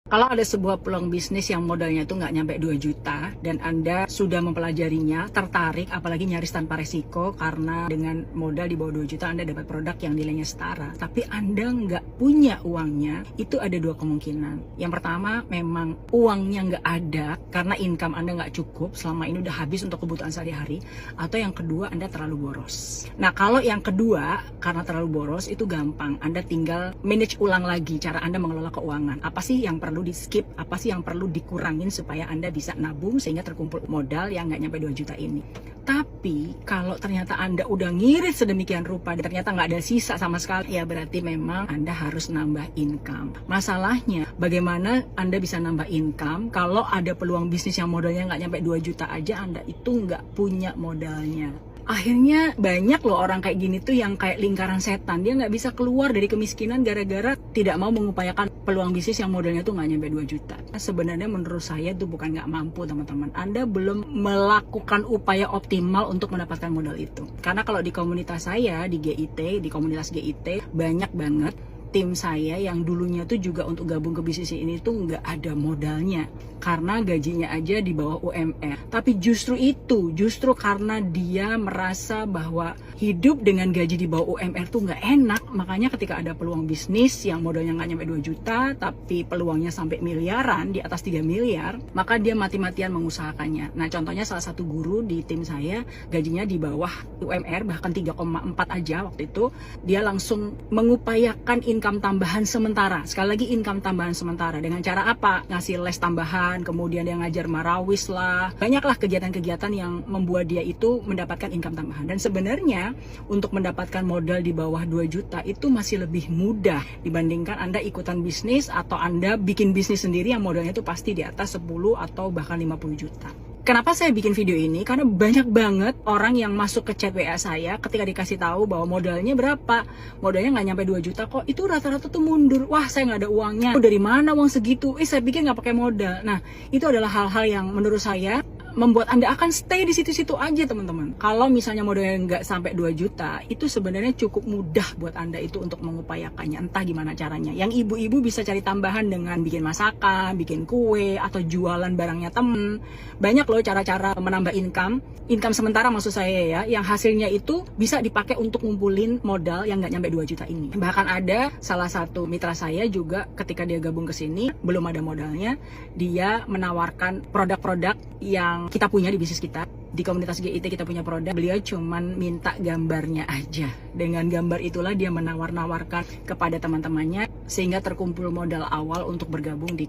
Kalau ada sebuah peluang bisnis yang modalnya itu nggak nyampe 2 juta dan Anda sudah mempelajarinya, tertarik, apalagi nyaris tanpa resiko karena dengan modal di bawah 2 juta Anda dapat produk yang nilainya setara, tapi Anda nggak punya uangnya, itu ada dua kemungkinan. Yang pertama, memang uangnya nggak ada karena income Anda nggak cukup, selama ini udah habis untuk kebutuhan sehari-hari, atau yang kedua, Anda terlalu boros. Nah, kalau yang kedua, karena terlalu boros, itu gampang. Anda tinggal manage ulang lagi cara Anda mengelola keuangan. Apa sih yang perlu di skip, apa sih yang perlu dikurangin supaya Anda bisa nabung sehingga terkumpul modal yang nggak nyampe 2 juta ini. Tapi kalau ternyata Anda udah ngirit sedemikian rupa dan ternyata nggak ada sisa sama sekali, ya berarti memang Anda harus nambah income. Masalahnya, bagaimana Anda bisa nambah income kalau ada peluang bisnis yang modalnya nggak nyampe 2 juta aja, Anda itu nggak punya modalnya. Akhirnya banyak loh orang kayak gini tuh yang kayak lingkaran setan. Dia nggak bisa keluar dari kemiskinan gara-gara tidak mau mengupayakan peluang bisnis yang modalnya tuh nggak nyampe 2 juta. Sebenarnya menurut saya itu bukan nggak mampu, teman-teman. Anda belum melakukan upaya optimal untuk mendapatkan modal itu. Karena kalau di komunitas saya, di GIT, di komunitas GIT, banyak banget tim saya yang dulunya tuh juga untuk gabung ke bisnis ini tuh nggak ada modalnya karena gajinya aja di bawah UMR. Tapi justru karena dia merasa bahwa hidup dengan gaji di bawah UMR tuh nggak enak, makanya ketika ada peluang bisnis yang modalnya nggak nyampe 2 juta tapi peluangnya sampai miliaran, di atas 3 miliar, maka dia mati-matian mengusahakannya. Nah, contohnya salah satu guru di tim saya gajinya di bawah UMR, bahkan 3,4 aja waktu itu, dia langsung mengupayakan income tambahan sementara. Sekali lagi income tambahan sementara. Dengan cara apa? Ngasih les tambahan, kemudian dia ngajar marawis lah. Banyaklah kegiatan-kegiatan yang membuat dia itu mendapatkan income tambahan. Dan sebenarnya untuk mendapatkan modal di bawah 2 juta itu masih lebih mudah dibandingkan Anda ikutan bisnis atau Anda bikin bisnis sendiri yang modalnya itu pasti di atas 10 atau bahkan 50 juta. Kenapa saya bikin video ini? Karena banyak banget orang yang masuk ke chat WA saya ketika dikasih tahu bahwa modalnya berapa. Modalnya nggak nyampe 2 juta kok. Itu rata-rata tuh mundur. Wah, saya nggak ada uangnya. Dari mana uang segitu? Saya pikir nggak pakai modal. Nah, itu adalah hal-hal yang menurut saya membuat Anda akan stay di situ-situ aja, teman-teman. Kalau misalnya modalnya nggak sampai 2 juta, itu sebenarnya cukup mudah buat Anda itu untuk mengupayakannya. Entah gimana caranya. Yang ibu-ibu bisa cari tambahan dengan bikin masakan, bikin kue, atau jualan barangnya temen. Banyak loh cara-cara menambah income. Income sementara maksud saya ya, yang hasilnya itu bisa dipakai untuk ngumpulin modal yang nggak nyampe 2 juta ini. Bahkan ada salah satu mitra saya juga ketika dia gabung ke sini, belum ada modalnya, dia menawarkan produk-produk yang kita punya di bisnis kita. Di komunitas GIT kita punya produk, beliau cuman minta gambarnya aja. Dengan gambar itulah dia menawar-nawarkan kepada teman-temannya sehingga terkumpul modal awal untuk bergabung di